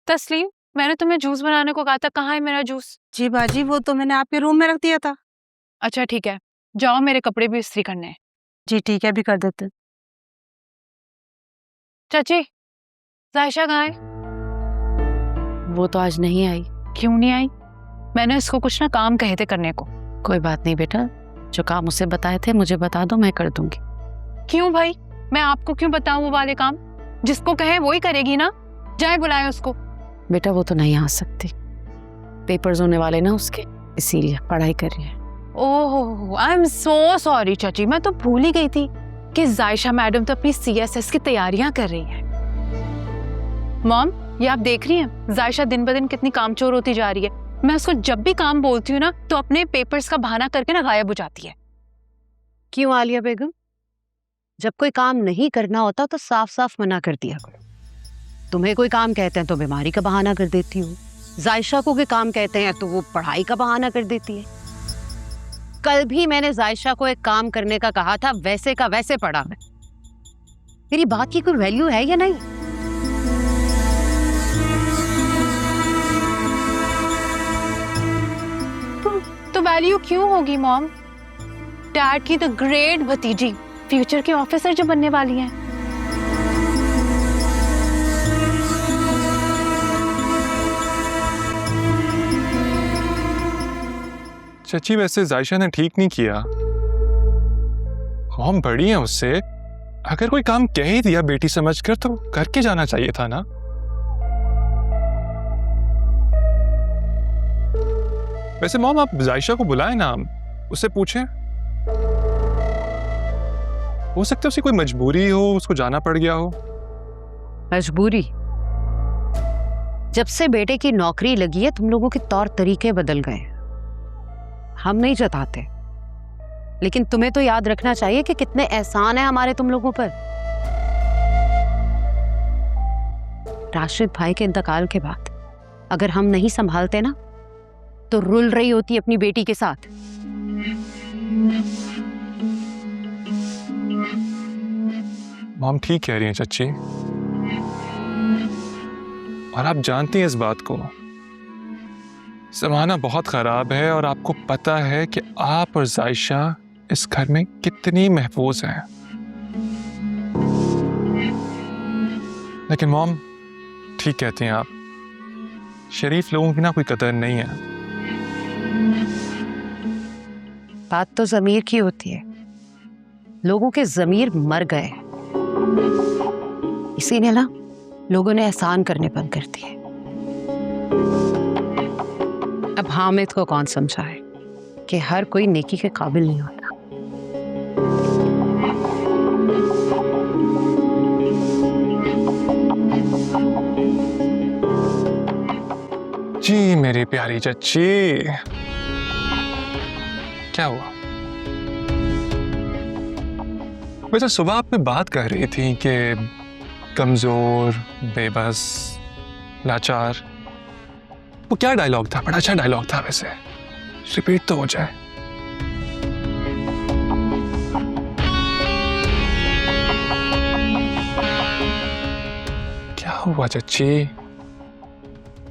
तस्लीम, मैंने तुम्हें जूस बनाने को कहा था, कहाँ है मेरा जूस? जी बाजी, वो तो मैंने आपके रूम में रख दिया था। अच्छा ठीक है, जाओ मेरे कपड़े भी इस्त्री करने हैं। जी ठीक है, अभी कर देते। चाची, जायशा कहाँ है? वो तो आज नहीं आई। क्यों नहीं आई? मैंने इसको कुछ ना काम कहे थे करने को। कोई बात नहीं बेटा, जो काम उसे बताए थे मुझे बता दो, मैं कर दूंगी। क्यों भाई, मैं आपको क्यों बताऊं वो वाले काम? जिसको कहे वो ही करेगी ना, जाए बुलाए उसको। बेटा वो तो नहीं आ सकती, पेपर्स होने वाले ना उसके, इसीलिए पढ़ाई कर रही है। ओह आई एम सो सॉरी चाची, मैं तो भूल ही गई थी कि जायशा मैडम तो अपनी CSS की तैयारियां कर रही हैं। मॉम, ये आप देख रही हैं जायशा दिन ब दिन कितनी कामचोर होती जा रही है। मैं उसको जब भी काम बोलती हूँ ना तो अपने पेपर्स का बहाना करके ना गायब हो जाती है। क्यों आलिया बेगम, जब कोई काम नहीं करना होता तो साफ साफ मना कर दिया करो। तुम्हें कोई काम कहते हैं तो बीमारी का बहाना कर देती हो, जायशा को कोई काम कहते हैं तो वो पढ़ाई का बहाना कर देती है। कल भी मैंने जायशा को एक काम करने का कहा था, वैसे का वैसे पढ़ा मैं। मेरी बात की कोई वैल्यू है या नहीं? तो वैल्यू क्यों होगी मॉम? डैड की तो ग्रेट भतीजी फ्यूचर के ऑफिसर जो बनने वाली हैं। चाची वैसे जायशा ने ठीक नहीं किया, हम बड़ी हैं उससे। अगर कोई काम कह ही दिया बेटी समझकर तो करके जाना चाहिए था ना। वैसे मॉम, आप जायशा को बुलाएं ना, उससे पूछें। हो सकता है उसे कोई मजबूरी हो, उसको जाना पड़ गया हो। मजबूरी? जब से बेटे की नौकरी लगी है तुम लोगों के तौर तरीके बदल गए। हम नहीं जताते, लेकिन तुम्हें तो याद रखना चाहिए कि कितने एहसान है हमारे तुम लोगों पर। राशिद भाई के इंतकाल के बाद अगर हम नहीं संभालते ना तो रुल रही होती अपनी बेटी के साथ। मॉम ठीक कह रही हैं चाची, और आप जानती हैं इस बात को। जमाना बहुत खराब है और आपको पता है कि आप और जायशा इस घर में कितनी महफूज हैं। लेकिन मॉम ठीक कहती हैं आप, शरीफ लोगों की ना कोई कदर नहीं है। बात तो जमीर की होती है, लोगों के जमीर मर गए, इसीलिए ना लोगों ने एहसान करने बंद कर दिए। अब हामिद को कौन समझाए कि हर कोई नेकी के काबिल नहीं होता। जी मेरी प्यारी चच्ची, क्या हुआ? वैसे सुबह आप में बात कर रही थी कि कमजोर, बेबस, लाचार। वो क्या डायलॉग था? बड़ा अच्छा डायलॉग था, वैसे रिपीट तो हो जाए। क्या हुआ चच्ची?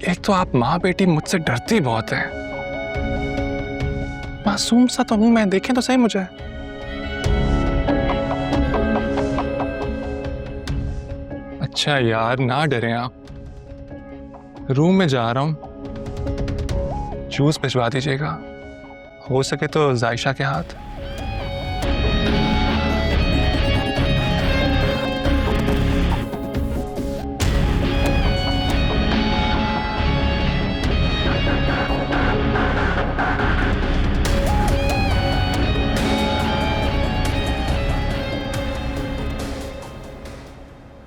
एक तो आप माँ बेटी मुझसे डरती बहुत है। मासूम सा तो हूं मैं, देखें तो सही मुझे। अच्छा यार, ना डरें आप। रूम में जा रहा हूं, जूस भिजवा दीजिएगा, हो सके तो जायशा के हाथ।